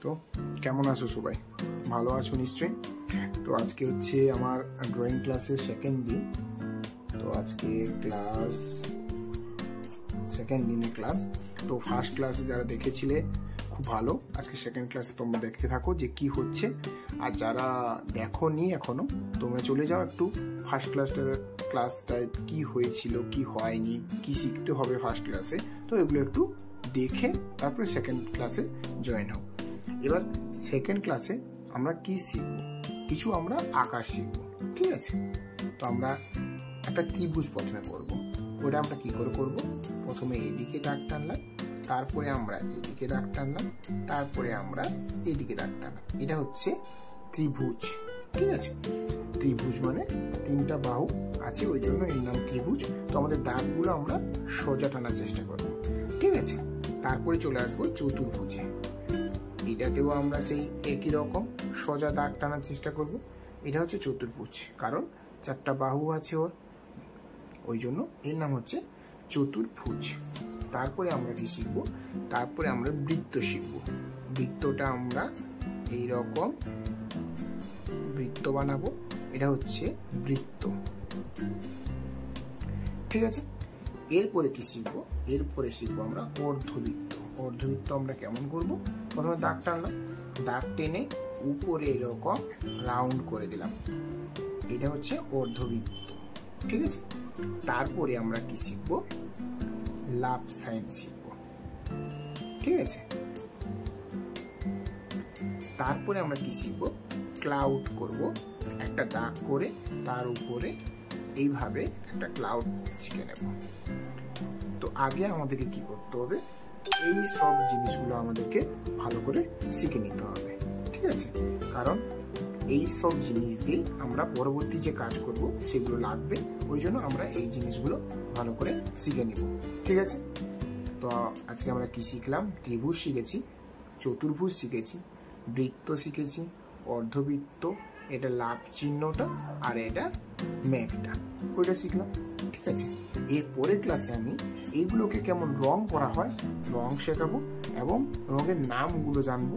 তো কেমন আছো সবাই? ভালো আছো নিশ্চয়ই। তো আজকে হচ্ছে আমার ড্রয়িং ক্লাসের সেকেন্ড দিন। তো আজকে ক্লাস সেকেন্ড দিনের ক্লাস। তো ফার্স্ট ক্লাসে যারা দেখেছিলে খুব ভালো, আজকে সেকেন্ড ক্লাসে তোমরা দেখতে থাকো যে কি হচ্ছে। আর যারা দেখোনি এখনো, তোমরা চলে যাও একটু ফার্স্ট ক্লাসটায় কি হয়েছিল, কি হয়নি, কি শিখতে হবে ফার্স্ট ক্লাসে। তো এগুলো একটু দেখে তারপরে সেকেন্ড ক্লাসে জয়েন হও। এবার সেকেন্ড ক্লাসে আমরা কি শিখব? কিছু আমরা আকার শিখব, ঠিক আছে? তো আমরা একটা ত্রিভুজ প্রথমে করব। ওটা আমরা কি করে করব? প্রথমে এদিকে দাগ টানলাম, তারপরে আমরা এদিকে দাগ টানলাম, তারপরে আমরা এদিকে দাগ টানলাম। এটা হচ্ছে ত্রিভুজ, ঠিক আছে? ত্রিভুজ মানে তিনটা বাহু আছে, ওই জন্য এর নাম ত্রিভুজ। তো আমাদের দাগগুলো আমরা সোজা টানার চেষ্টা করব, ঠিক আছে? তারপরে চলে আসবো চতুর্ভুজে। এটাতেও আমরা সেই একই রকম সোজা দাগ টানার চেষ্টা করব। এটা হচ্ছে চতুর্ভুজ, কারণ চারটা বাহু আছে ওর, ওই জন্য এর নাম হচ্ছে চতুর্ভুজ। তারপরে আমরা কি শিখব? তারপরে আমরা বৃত্ত শিখব। বৃত্তটা আমরা এই রকম বৃত্ত বানাবো। এটা হচ্ছে বৃত্ত, ঠিক আছে? এরপরে কি শিখবো? এরপরে শিখবো আমরা অর্ধবৃত্ত। অর্ধবৃত্ত আমরা কেমন করব? প্রথমে দাগ টানলাম, দাগ টেনে উপরে এরকম রাউন্ড করে দিলাম। এটা হচ্ছে অর্ধবৃত্ত, ঠিক আছে? তারপরে আমরা কি শিখবো? লাভ সাইন শিখবো, ঠিক আছে? তারপরে আমরা কি শিখবো? ক্লাউড করব। একটা দাগ করে তার উপরে এইভাবে একটা ক্লাউড শিখে নেব। তো আগে আমাদেরকে কি করতে হবে? এই সব জিনিসগুলো আমাদেরকে ভালো করে শিখে নিতে হবে, ঠিক আছে? কারণ এই সব জিনিস দিয়ে আমরা পরবর্তী যে কাজ করব সেগুলো লাগবে, ওই জন্য আমরা এই জিনিসগুলো ভালো করে শিখে নিব, ঠিক আছে? তো আজকে আমরা কি শিখলাম? ত্রিভুজ শিখেছি, চতুর্ভুজ শিখেছি, বৃত্ত শিখেছি, অর্ধবৃত্ত, এটা লাভ চিহ্নটা, আর এটা মেঘটা, ওইটা শিখলাম, ঠিক আছে? এর পরের ক্লাসে আমি এইগুলোকে কেমন রং করা হয় রং শেখাবো, এবং রঙের নামগুলো জানবো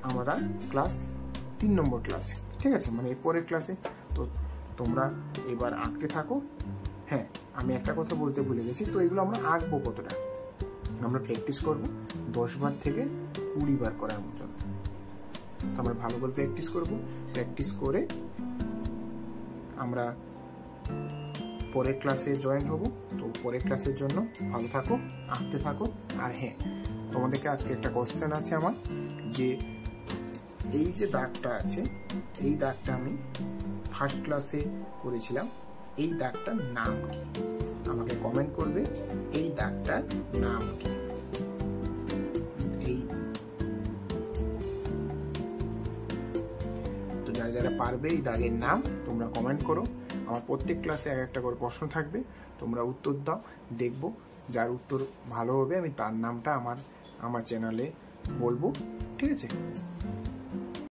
আমরা ক্লাস 3 নম্বর ক্লাসে, ঠিক আছে? মানে এর পরের ক্লাসে। তো তোমরা এবার আঁকতে থাকো। হ্যাঁ, আমি একটা কথা বলতে ভুলে গেছি। তো এগুলো আমরা আঁকবো কতটা? আমরা প্র্যাকটিস করব 10 বার থেকে 20 বার করার মতো। আমরা ভালো করে প্র্যাকটিস করব। প্র্যাকটিস করে আমরা পরের ক্লাসে জয়েন হব। তো পরের ক্লাসের জন্য ভালো থাকো, আঁকতে থাকো। আর হ্যাঁ, তোমাদেরকে আজকে একটা কোশ্চেন আছে আমার, যে এই যে দাগটা আছে, এই দাগটা আমি ফার্স্ট ক্লাসে করেছিলাম, এই দাগটার নাম কি? আমাকে কমেন্ট করবে এই দাগটার নাম কি। এই তো যারা যারা পারবে এই দাগের নাম তোমরা কমেন্ট করো। আমার প্রত্যেক ক্লাসে একটা করে প্রশ্ন থাকবে, তোমরা উত্তর দাও। দেখবো যার উত্তর ভালো হবে আমি তার নামটা আমার চ্যানেলে বলবো, ঠিক আছে?